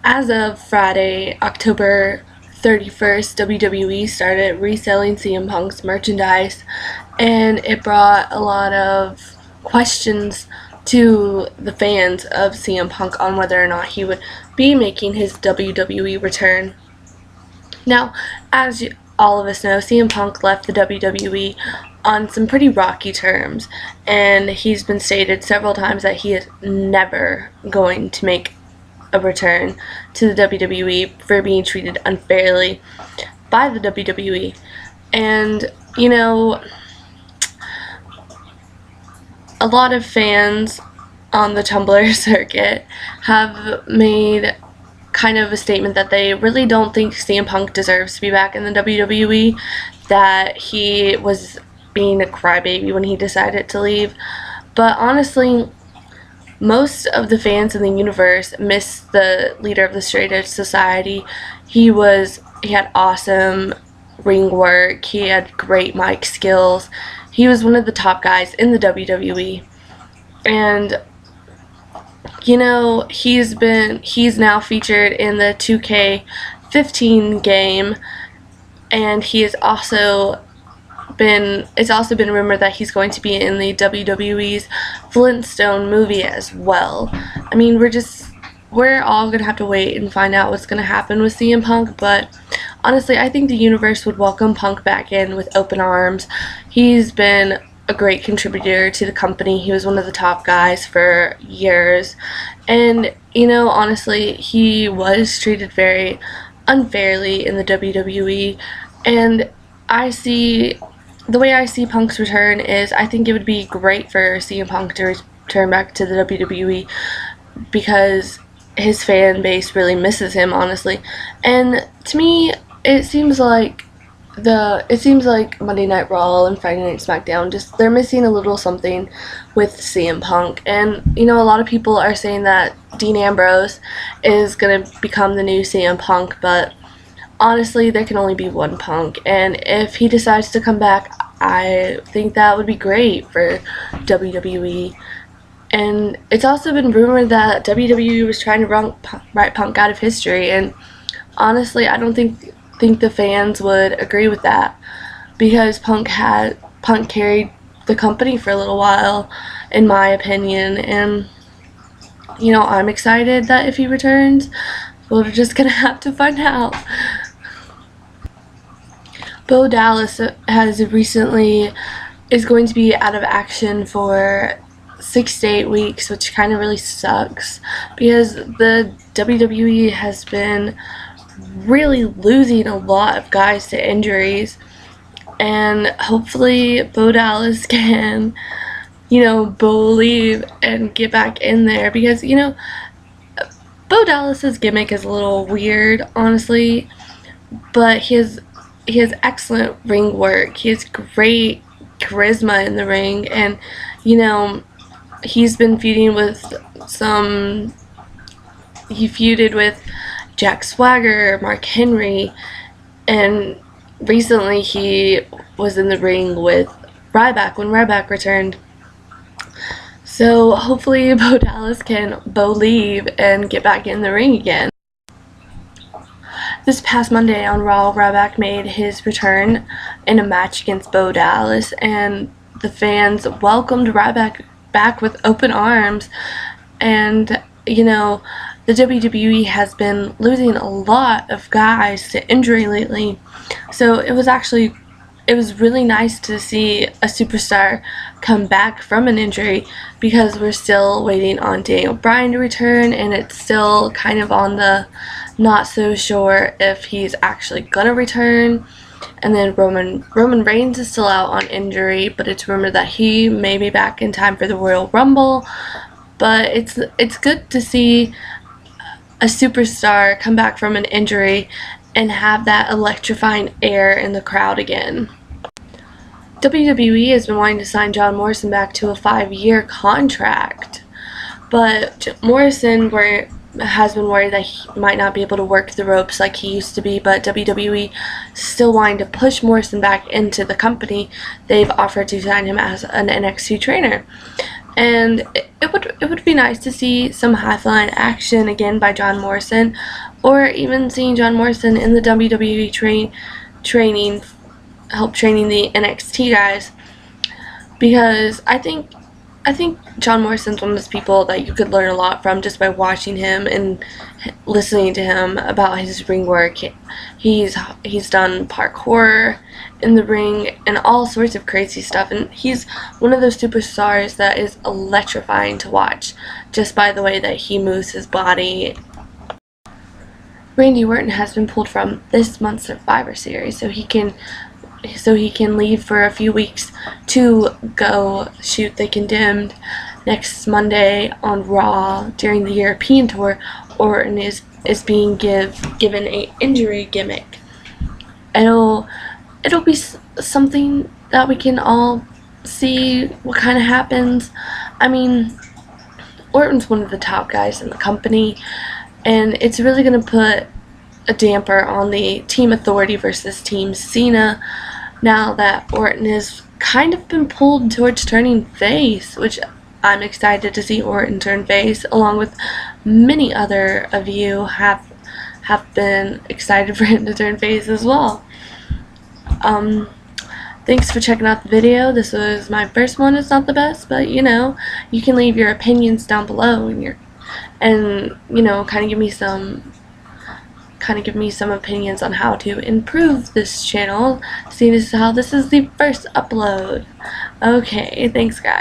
As of Friday, October 31st, WWE started reselling CM Punk's merchandise, and it brought a lot of questions to the fans of CM Punk on whether or not he would be making his WWE return. Now, as all of us know, CM Punk left the WWE on some pretty rocky terms, and he's been stated several times that he is never going to make a return to the WWE for being treated unfairly by the WWE. And, you know, a lot of fans on the Tumblr circuit have made kind of a statement that they really don't think CM Punk deserves to be back in the WWE, that he was being a crybaby when he decided to leave. But honestly, most of the fans in the universe miss the leader of the Straight Edge Society. He had awesome ring work, he had great mic skills, he was one of the top guys in the WWE. And you know, he's now featured in the 2K15 game, and it's also been rumored that he's going to be in the WWE's Flintstone movie as well. I mean, we're all gonna have to wait and find out what's gonna happen with CM Punk, but honestly, I think the universe would welcome Punk back in with open arms. He's been a great contributor to the company. He was one of the top guys for years, and you know, honestly, he was treated very unfairly in the WWE, and the way I see Punk's return is I think it would be great for CM Punk to return back to the WWE because his fan base really misses him, honestly. And to me, it seems like Monday Night Raw and Friday Night SmackDown, they're missing a little something with CM Punk. And you know, a lot of people are saying that Dean Ambrose is gonna become the new CM Punk, but honestly, there can only be one Punk, and if he decides to come back, I think that would be great for WWE. And it's also been rumored that WWE was trying to write Punk out of history, and honestly, I don't think the fans would agree with that, because Punk carried the company for a little while, in my opinion, and you know, I'm excited that if he returns, we're just gonna have to find out. Bo Dallas is going to be out of action for 6 to 8 weeks, which kind of really sucks because the WWE has been really losing a lot of guys to injuries, and hopefully Bo Dallas can, you know, believe and get back in there, because you know, Bo Dallas's gimmick is a little weird, honestly, but he has excellent ring work. He has great charisma in the ring, and you know, he's been feuding with he feuded with Jack Swagger, Mark Henry, and recently he was in the ring with Ryback when Ryback returned. So hopefully Bo Dallas can believe and get back in the ring again. This past Monday on Raw, Ryback made his return in a match against Bo Dallas, and the fans welcomed Ryback back with open arms. And you know, the WWE has been losing a lot of guys to injury lately, so it was really nice to see a superstar come back from an injury, because we're still waiting on Daniel Bryan to return, and it's still kind of on the not so sure if he's actually gonna return. And then Roman Reigns is still out on injury, but it's rumored that he may be back in time for the Royal Rumble. But it's good to see a superstar come back from an injury and have that electrifying air in the crowd again. WWE has been wanting to sign John Morrison back to a 5-year contract, but Morrison has been worried that he might not be able to work the ropes like he used to be, but WWE still wanting to push Morrison back into the company. They've offered to sign him as an NXT trainer. And it would be nice to see some high-flying action again by John Morrison, or even seeing John Morrison in the WWE training, help training the NXT guys, because I think John Morrison's one of those people that you could learn a lot from just by watching him and listening to him about his ring work. He's done parkour in the ring and all sorts of crazy stuff, and he's one of those superstars that is electrifying to watch just by the way that he moves his body. Randy Orton has been pulled from this month's Survivor Series, so he can leave for a few weeks to go shoot The Condemned next Monday on Raw during the European tour. Orton is being given a injury gimmick. It'll be something that we can all see what kind of happens. I mean, Orton's one of the top guys in the company, and it's really going to put a damper on the Team Authority versus Team Cena now that Orton has kind of been pulled towards turning face, which I'm excited to see Orton turn face, along with many other of you have been excited for him to turn face as well. Thanks for checking out the video. This was my first one. It's not the best, but you know, you can leave your opinions down below and you know, kind of give me some opinions on how to improve this channel, seeing as how this is the first upload. Okay, thanks guys.